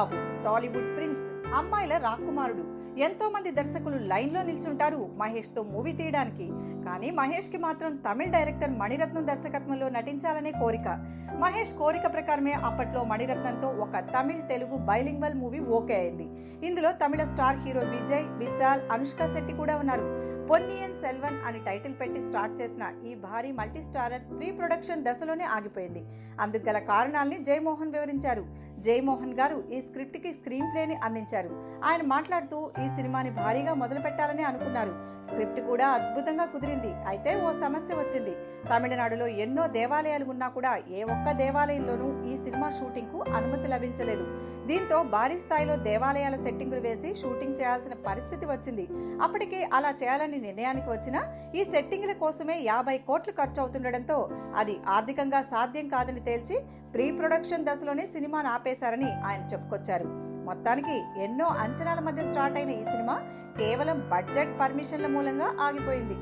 బాబు Tollywood prince, అమ్మాయిల రాకుమారుడు. ఎంతో మంది దర్శకులు లైన్లో నిల్చుంటారు మహేష్ తో మూవీ తీయడానికి. కానీ మహేష్ కి మాత్రం తమిళ డైరెక్టర్ మణిరత్నం దర్శకత్వంలో నటించాలనే కోరిక. మహేష్ కోరిక ప్రకారమే అప్పట్లో మణిరత్నంతో ఒక Tamil Telugu bilingual movie okay అయింది. ఇందులో తమిళ స్టార్ హీరో విజయ్, విశాల్, అనుష్క శెట్టి కూడా ఉన్నారు. పొన్నియన్ సెల్వన్ అని టైటిల్ పెట్టి స్టార్ట్ చేసిన ఈ భారీ మల్టీ స్టారర్ ప్రీ ప్రొడక్షన్ దశలోనే ఆగిపోయింది. అందుకు గల కారణాలని జయమోహన్ వివరించారు. జయమోహన్ గారు ఈ స్క్రిప్ట్ కి స్క్రీన్ ప్లేని అందించారు. ఆయన మాట్లాడుతూ ఈ సినిమాని భారీగా మొదలు పెట్టాలని అనుకున్నారు. స్క్రిప్ట్ కూడా అద్భుతంగా కుదిరింది. అయితే ఓ సమస్య వచ్చింది. తమిళనాడులో ఎన్నో దేవాలయాలు ఉన్నా కూడా ఏ ఒక్క దేవాలయంలోనూ ఈ సినిమా షూటింగ్ కు అనుమతి లభించలేదు. దీంతో భారీ స్థాయిలో దేవాలయాల సెట్టింగులు వేసి షూటింగ్ చేయాల్సిన పరిస్థితి వచ్చింది. అప్పటికే అలా చేయాలని నిర్ణయానికి వచ్చినా ఈ సెట్టింగ్ల కోసమే 50 కోట్లు ఖర్చు అవుతుండటంతో అది ఆర్థికంగా సాధ్యం కాదని తేల్చి ప్రీ ప్రొడక్షన్ దశలోనే సినిమాను ఆపేశారని ఆయన చెప్పుకొచ్చారు. మొత్తానికి ఎన్నో అంచనాల మధ్య స్టార్ట్ అయిన ఈ సినిమా కేవలం బడ్జెట్ పర్మిషన్ల మూలంగా ఆగిపోయింది.